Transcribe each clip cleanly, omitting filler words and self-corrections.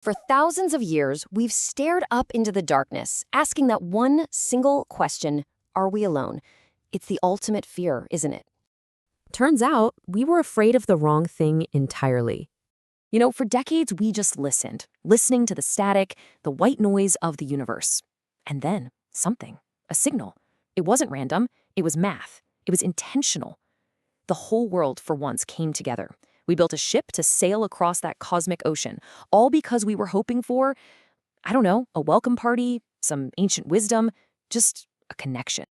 For thousands of years, we've stared up into the darkness, asking that one single question, are we alone? It's the ultimate fear, isn't it? Turns out, we were afraid of the wrong thing entirely. For decades, we just listened, listening to the static, the white noise of the universe. And then, something, a signal. It wasn't random, it was math. It was intentional. The whole world, for once, came together. We built a ship to sail across that cosmic ocean, all because we were hoping for, a welcome party, some ancient wisdom, just a connection.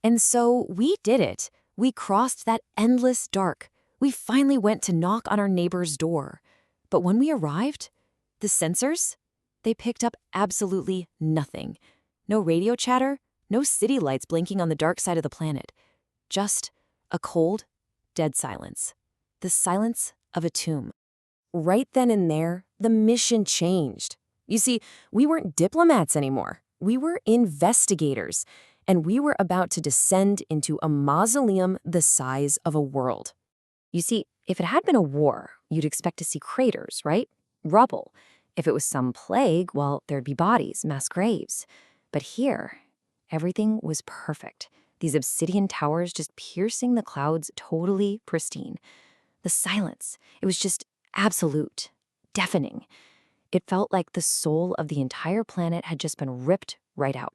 And so we did it. We crossed that endless dark. We finally went to knock on our neighbor's door. But when we arrived, the sensors, they picked up absolutely nothing. No radio chatter, no city lights blinking on the dark side of the planet. Just a cold, dead silence. The silence of a tomb. Right then and there, the mission changed. You see, we weren't diplomats anymore. We were investigators, and we were about to descend into a mausoleum the size of a world. You see, if it had been a war, you'd expect to see craters, right? Rubble. If it was some plague, well, there'd be bodies, mass graves. But here, everything was perfect. These obsidian towers just piercing the clouds, totally pristine. The silence, it was just absolute, deafening. It felt like the soul of the entire planet had just been ripped right out.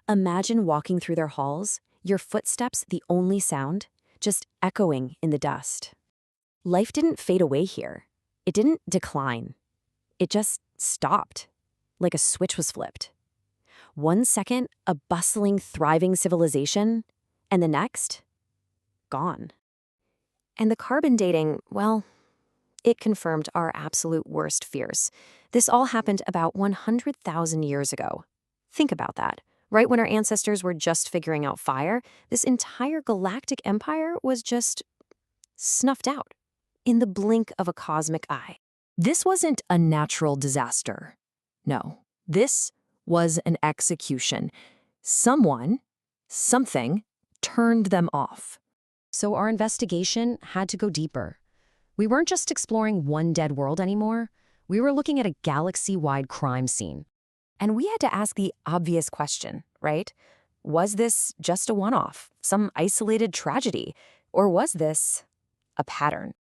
Imagine walking through their halls, your footsteps the only sound, just echoing in the dust. Life didn't fade away here. It didn't decline. It just stopped, like a switch was flipped. 1 second, a bustling, thriving civilization, and the next, gone. And the carbon dating, well, it confirmed our absolute worst fears. This all happened about 100,000 years ago. Think about that. Right when our ancestors were just figuring out fire, this entire galactic empire was just snuffed out in the blink of a cosmic eye. This wasn't a natural disaster. No, this was an execution. Someone, something, turned them off. So our investigation had to go deeper. We weren't just exploring one dead world anymore. We were looking at a galaxy-wide crime scene. And we had to ask the obvious question, right? Was this just a one-off, some isolated tragedy? Or was this a pattern?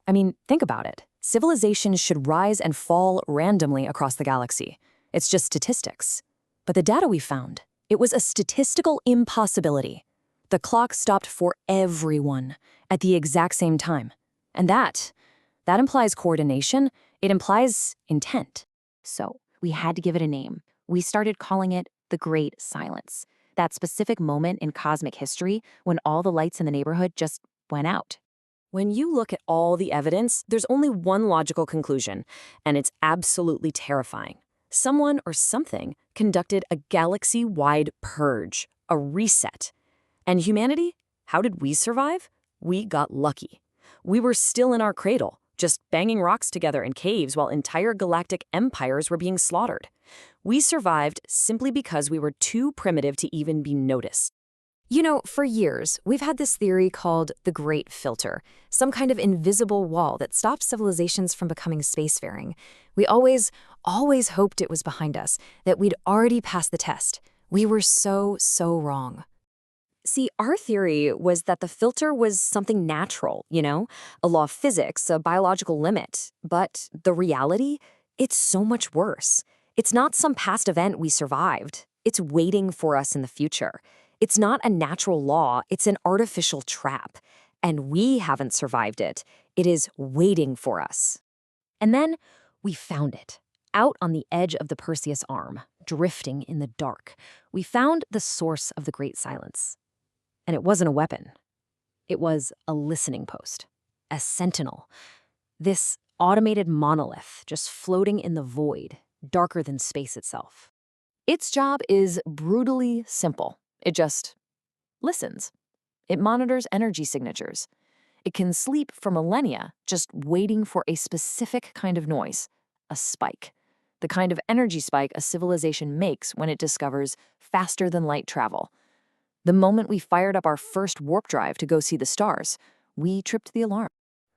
I mean, think about it. Civilizations should rise and fall randomly across the galaxy. It's just statistics. But the data we found, it was a statistical impossibility. The clock stopped for everyone at the exact same time. And that implies coordination. It implies intent. So we had to give it a name. We started calling it the Great Silence. That specific moment in cosmic history when all the lights in the neighborhood just went out. When you look at all the evidence, there's only one logical conclusion, and it's absolutely terrifying. Someone or something conducted a galaxy-wide purge, a reset. And humanity? How did we survive? We got lucky. We were still in our cradle, just banging rocks together in caves while entire galactic empires were being slaughtered. We survived simply because we were too primitive to even be noticed. For years, we've had this theory called the Great Filter, some kind of invisible wall that stops civilizations from becoming spacefaring. We always hoped it was behind us, that we'd already passed the test. We were so wrong. See, our theory was that the filter was something natural, a law of physics, a biological limit. But the reality, it's so much worse. It's not some past event we survived. It's waiting for us in the future. It's not a natural law, it's an artificial trap. And we haven't survived it. It is waiting for us. And then we found it, out on the edge of the Perseus Arm, drifting in the dark. We found the source of the Great Silence. And it wasn't a weapon. It was a listening post, a sentinel. This automated monolith just floating in the void, darker than space itself. Its job is brutally simple. It just listens. It monitors energy signatures. It can sleep for millennia just waiting for a specific kind of noise, a spike. The kind of energy spike a civilization makes when it discovers faster than light travel. The moment we fired up our first warp drive to go see the stars, we tripped the alarm.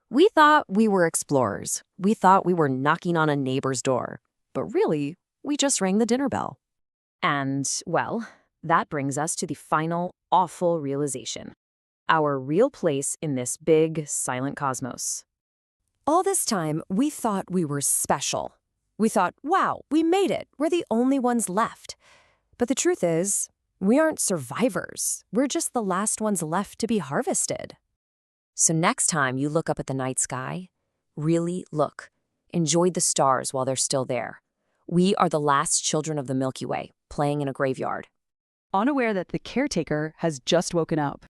We thought we were explorers. We thought we were knocking on a neighbor's door. But really, we just rang the dinner bell. And, well, that brings us to the final, awful realization. Our real place in this big, silent cosmos. All this time, we thought we were special. We thought, wow, we made it. We're the only ones left. But the truth is, we aren't survivors. We're just the last ones left to be harvested. So next time you look up at the night sky, really look. Enjoy the stars while they're still there. We are the last children of the Milky Way, playing in a graveyard. Unaware that the caretaker has just woken up.